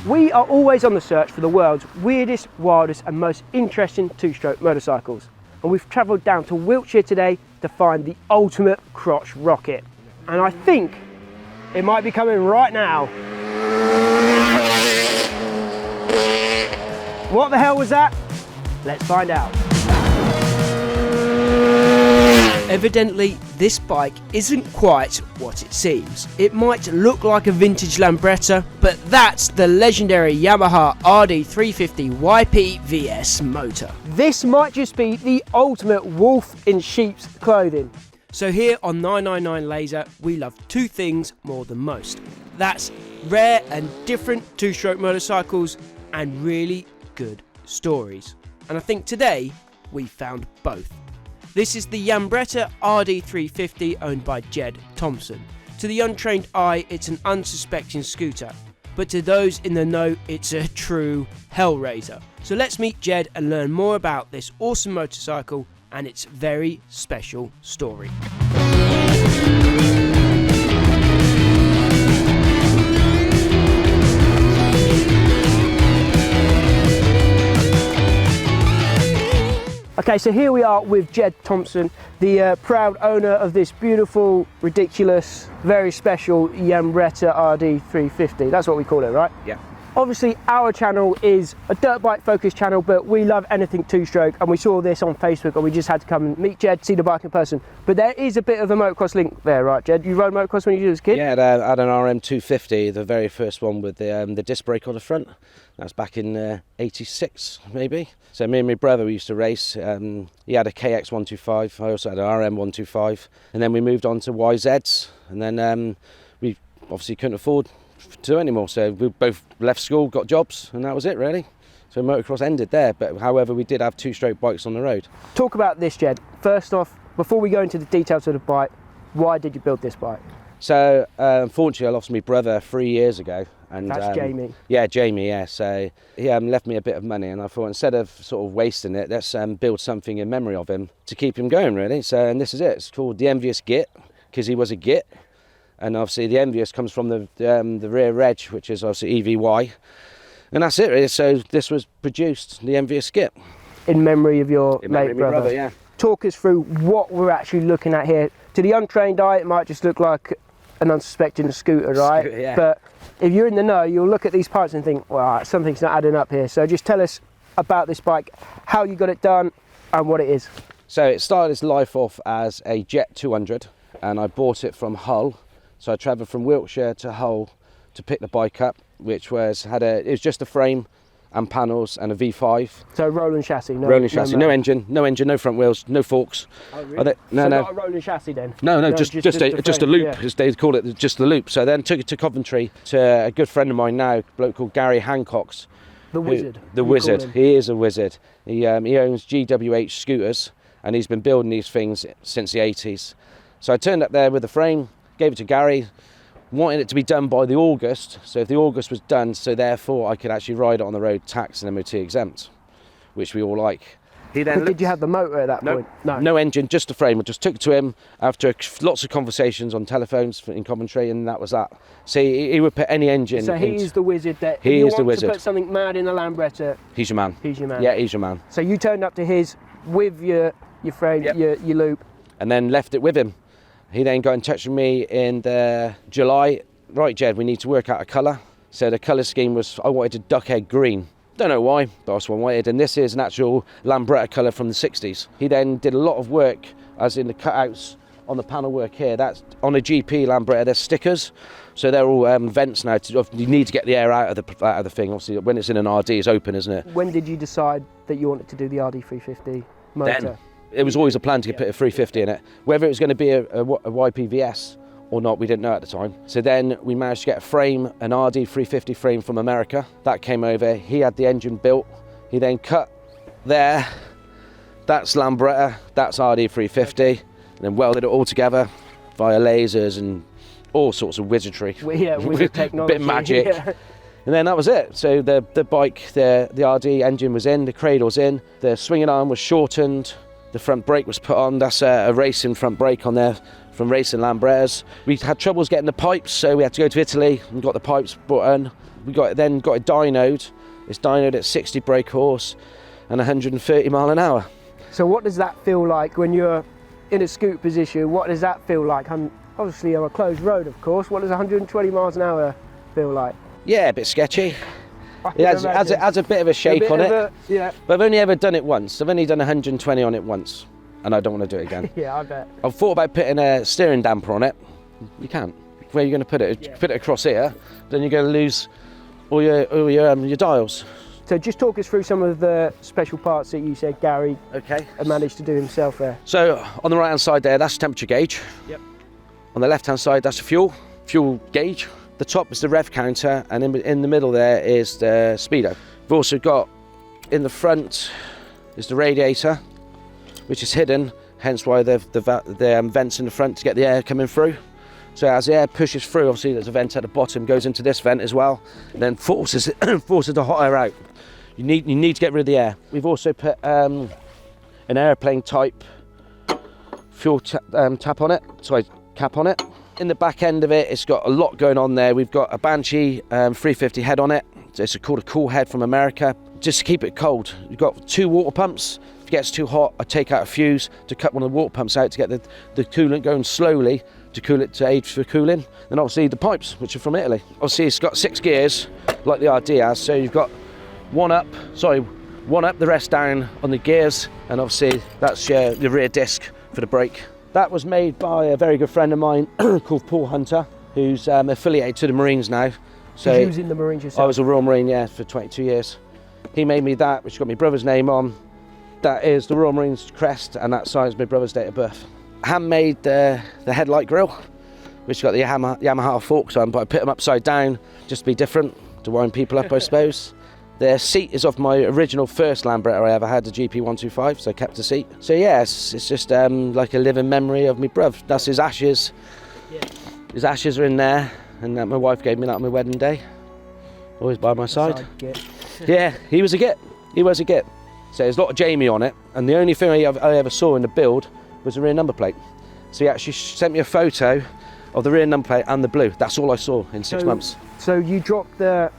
We are always on the search for the world's weirdest, wildest and most interesting two-stroke motorcycles. And we've travelled down to Wiltshire today to find the ultimate crotch rocket. And I think it might be coming right now. What the hell was that? Let's find out. Evidently, this bike isn't quite what it seems. It might look like a vintage Lambretta, but that's the legendary Yamaha RD350 YPVS motor. This might just be the ultimate wolf in sheep's clothing. So here on 999 Laser, we love two things more than most. That's rare and different two-stroke motorcycles and really good stories. And I think today we found both. This is the Yambretta RD350 owned by Jed Thomson. To the untrained eye, it's an unsuspecting scooter, but to those in the know, it's a true hellraiser. So let's meet Jed and learn more about this awesome motorcycle and its very special story. Okay, so here we are with Jed Thomson, the proud owner of this beautiful, ridiculous, very special Yambretta RD350. That's what we call it, right? Yeah. Obviously, our channel is a dirt bike focused channel, but we love anything two-stroke, and we saw this on Facebook, and we just had to come and meet Jed, see the bike in person. But there is a bit of a motocross link there, right, Jed? You rode motocross when you were a kid? Yeah, I had an RM250, the very first one with the disc brake on the front. That's back in '86, maybe. So me and my brother, we used to race. He had a KX125, I also had an RM125. And then we moved on to YZs, and then we obviously couldn't afford to do anymore, so we both left school, got jobs, and that was it really. So motocross ended there, but however we did have two-stroke bikes on the road. Talk about this, Jed. First off, before we go into the details of the bike, why did you build this bike? So unfortunately I lost my brother 3 years ago. And that's Jamie? Yeah, Jamie, yeah. So he left me a bit of money, and I thought instead of sort of wasting it, let's build something in memory of him to keep him going really. So, and this is it, it's called the Envious Git, because he was a Git. And obviously the Envious comes from the rear reg, which is obviously EVY. And that's it really. So this was produced, the Envious Git. In memory of your late brother? Yeah. Talk us through what we're actually looking at here. To the untrained eye, it might just look like an unsuspecting scooter, right? Yeah. But if you're in the know, you'll look at these parts and think, well, something's not adding up here. So just tell us about this bike, how you got it done and what it is. So it started its life off as a Jet 200, and I bought it from Hull. So I travelled from Wiltshire to Hull to pick the bike up, which was it was just a frame and panels and a V5. So rolling chassis, no engine, no front wheels, no forks. Oh, really? No. Not a rolling chassis then? No, just a loop, yeah. As they call it, just the loop. So then took it to Coventry to a good friend of mine now, a bloke called Gary Hancock's. The Wizard. The Wizard. He is a wizard. He owns GWH scooters, and he's been building these things since the 80s. So I turned up there with the frame, gave it to Gary, wanted it to be done by the August, so if the August was done, so therefore I could actually ride it on the road tax and MOT exempt, which we all like. Did you have the motor at that point? No engine, just the frame. I just took it to him after lots of conversations on telephones in Coventry, and that was that. So he would put any engine. So he's the wizard that if you want to put something mad in a Lambretta, he's your man. He's your man. Yeah, he's your man. So you turned up to his with your frame, yep. your loop, and then left it with him. He then got in touch with me in July. Right, Jed, we need to work out a colour. So the colour scheme was, I wanted a duck egg green. Don't know why, but that's what I wanted. And this is an actual Lambretta colour from the 60s. He then did a lot of work, as in the cutouts on the panel work here. That's on a GP Lambretta, there's stickers. So they're all vents now. You need to get the air out of the thing. Obviously, when it's in an RD, it's open, isn't it? When did you decide that you wanted to do the RD350 motor? Then. It was always a plan to put a 350 in it. Whether it was going to be a YPVS or not, we didn't know at the time. So then we managed to get a frame, an RD350 frame from America. That came over, he had the engine built. He then cut there, that's Lambretta, that's RD350, and then welded it all together via lasers and all sorts of wizardry. Yeah, wizard technology. Bit of magic. Yeah. And then that was it. So the bike, the RD engine was in, the cradle's in, the swinging arm was shortened, the front brake was put on. That's a racing front brake on there from racing Lambrettas. We had troubles getting the pipes, so we had to go to Italy and got the pipes brought in. We got it dynoed. It's dynoed at 60 brake horse and 130 mile an hour. So what does that feel like when you're in a scoot position? What does that feel like? Obviously on a closed road, of course. What does 120 miles an hour feel like? Yeah, a bit sketchy. It has a bit of a shake on it. Yeah. But I've only ever done it once. I've only done 120 on it once, and I don't want to do it again. Yeah, I bet. I've thought about putting a steering damper on it. You can't. Where are you going to put it? Yeah. Put it across here, then you're going to lose all your dials. So just talk us through some of the special parts that you said Gary managed to do himself there. So on the right hand side there, that's temperature gauge. Yep. On the left hand side, that's the fuel gauge. The top is the rev counter, and in the middle there is the speedo. We've also got in the front is the radiator, which is hidden, hence why the vents in the front to get the air coming through. So as the air pushes through, obviously there's a vent at the bottom, goes into this vent as well, and then forces the hot air out. You need to get rid of the air. We've also put an airplane type fuel cap on it. In the back end of it, it's got a lot going on there. We've got a Banshee 350 head on it. It's called a cool head from America, just to keep it cold. You've got 2 water pumps. If it gets too hot, I take out a fuse to cut one of the water pumps out to get the coolant going slowly to cool it, to aid for cooling. And obviously the pipes, which are from Italy. Obviously it's got 6 gears, like the RD has, so you've got one up, the rest down on the gears, and obviously that's the rear disc for the brake. That was made by a very good friend of mine called Paul Hunter, who's affiliated to the Marines now. So you was in the Marines yourself? I was a Royal Marine, yeah, for 22 years. He made me that, which got my brother's name on. That is the Royal Marines crest, and that signs my brother's date of birth. Handmade the headlight grille, which got the Yamaha forks on, but I put them upside down just to be different, to wind people up, I suppose. The seat is off my original first Lambretta I ever had, the GP125, so I kept the seat. So yeah, it's just like a living memory of my bruv. That's his ashes. Yeah. His ashes are in there, and my wife gave me that on my wedding day. Always by my side. Yeah, he was a git. He was a git. So there's a lot of Jamie on it, and the only thing I ever saw in the build was the rear number plate. So he actually sent me a photo of the rear number plate and the blue. That's all I saw in 6 months. So you dropped the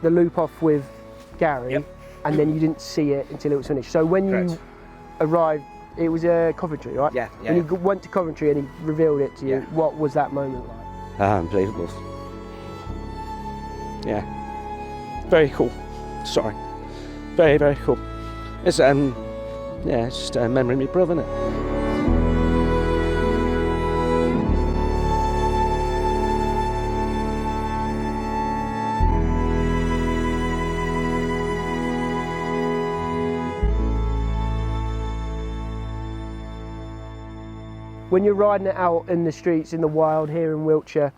loop off with Gary, yep, and then you didn't see it until it was finished. So when you arrived, it was Coventry, right? Yeah. When you went to Coventry and he revealed it to you, what was that moment like? Unbelievable. Yeah. Very cool. Sorry. Very, very cool. It's it's just a memory of my brother, isn't it? When you're riding it out in the streets in the wild here in Wiltshire,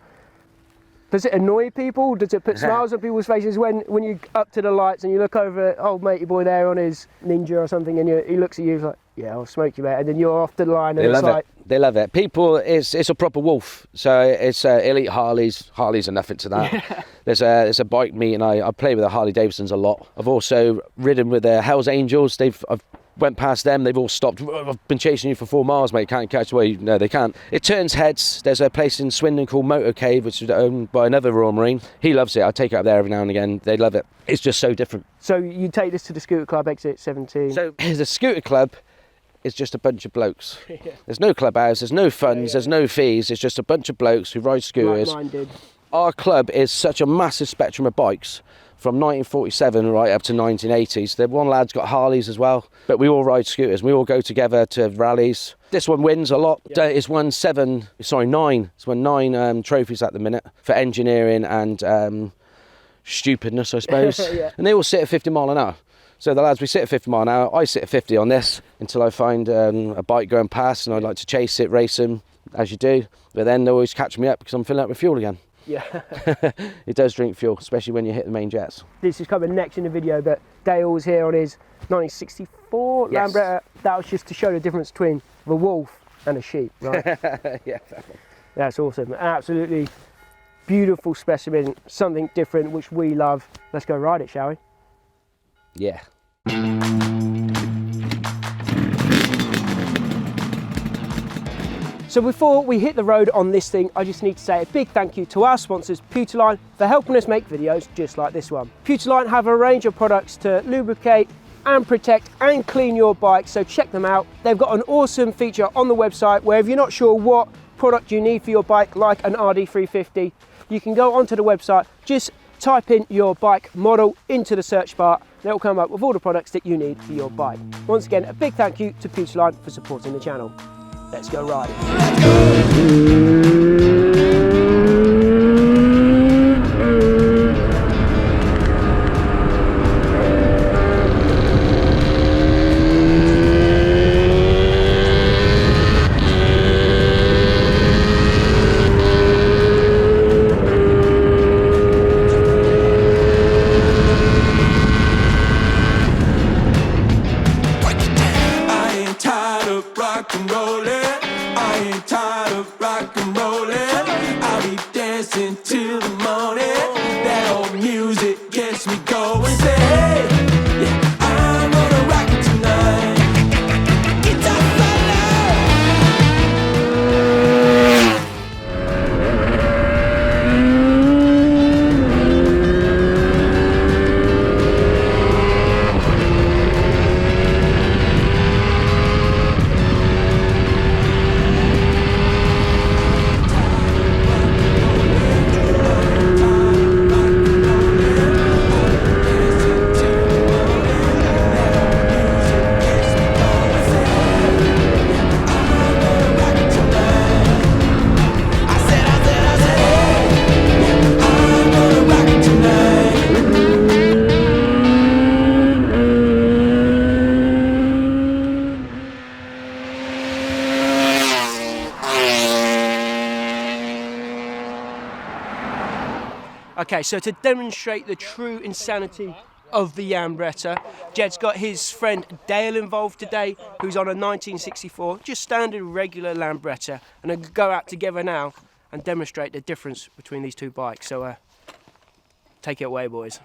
does it annoy people? Does it put smiles on people's faces when you up to the lights and you look over at old matey boy there on his Ninja or something, and he looks at you like, yeah, I'll smoke you, mate, and then you're off the line and it's like... They love it. People, it's a proper wolf. So it's elite Harleys. Harleys are nothing to that. Yeah. There's a bike meet, and I play with the Harley Davidsons a lot. I've also ridden with the Hells Angels. I've went past them, they've all stopped. I've been chasing you for 4 miles, mate, can't catch away. No, they can't. It turns heads. There's a place in Swindon called Motor Cave, which is owned by another Royal Marine. He loves it. I take it up there every now and again. They love it. It's just so different. So you take this to the scooter club, exit 17. So the scooter club is just a bunch of blokes. Yeah. There's no clubhouse, there's no funds, there's no fees. It's just a bunch of blokes who ride scooters. Like-minded. Our club is such a massive spectrum of bikes, from 1947 right up to 1980s. The one lad's got Harleys as well, but we all ride scooters. We all go together to rallies. This one wins a lot. Yeah. It's won 9. It's won 9 trophies at the minute for engineering and stupidness, I suppose. Yeah. And they all sit at 50 mile an hour. So the lads, we sit at 50 mile an hour. I sit at 50 on this until I find a bike going past, and I like to chase it, race them, as you do. But then they always catch me up because I'm filling up with fuel again. Yeah. It does drink fuel, especially when you hit the main jets. This is coming next in the video, but Dale was here on his 1964 Lambretta. That was just to show the difference between the wolf and a sheep, right? Yeah, exactly. That's awesome. An absolutely beautiful specimen, something different which we love. Let's go ride it, shall we? Yeah. So before we hit the road on this thing, I just need to say a big thank you to our sponsors, Pewterline, for helping us make videos just like this one. Pewterline have a range of products to lubricate and protect and clean your bike, so check them out. They've got an awesome feature on the website where if you're not sure what product you need for your bike, like an RD350, you can go onto the website, just type in your bike model into the search bar, and it will come up with all the products that you need for your bike. Once again, a big thank you to Pewterline for supporting the channel. Let's go riding. Okay, so to demonstrate the true insanity of the Yambretta, Jed's got his friend Dale involved today, who's on a 1964, just standard regular Lambretta, and they'll go out together now and demonstrate the difference between these two bikes. So take it away, boys.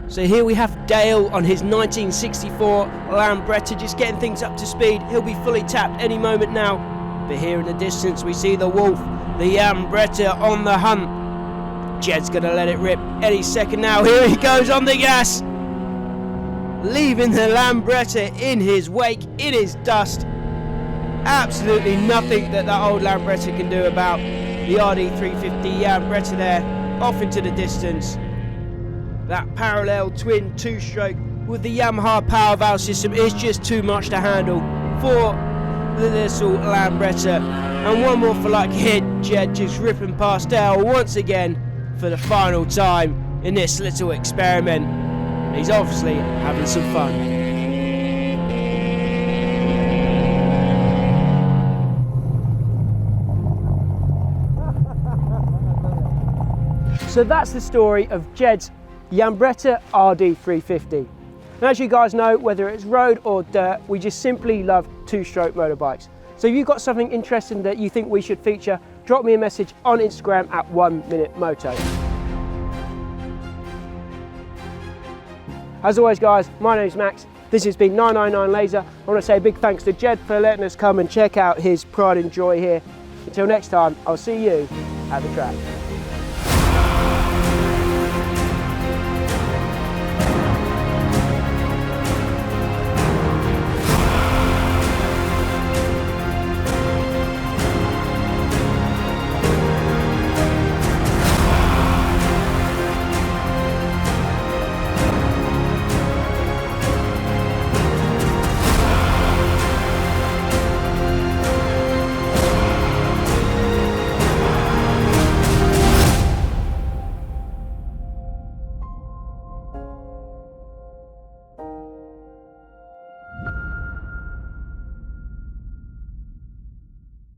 So here we have Dale on his 1964 Lambretta, just getting things up to speed. He'll be fully tapped any moment now. But here in the distance we see the Wolf, the Yambretta on the hunt. Jed's gonna let it rip any second now. Here he goes on the gas, leaving the Lambretta in his wake. It is dust. Absolutely nothing that old Lambretta can do about the RD350 Yambretta there, off into the distance. That parallel twin two-stroke with the Yamaha power valve system is just too much to handle for the little Lambretta. And one more for luck here, Jed just ripping past Dale once again for the final time in this little experiment. He's obviously having some fun. So that's the story of Jed's Yambretta RD350. And as you guys know, whether it's road or dirt, we just simply love two-stroke motorbikes. So if you've got something interesting that you think we should feature, drop me a message on Instagram at 1MinuteMoto. As always guys, my name's Max. This has been 999 Laser. I want to say a big thanks to Jed for letting us come and check out his pride and joy here. Until next time, I'll see you at the track.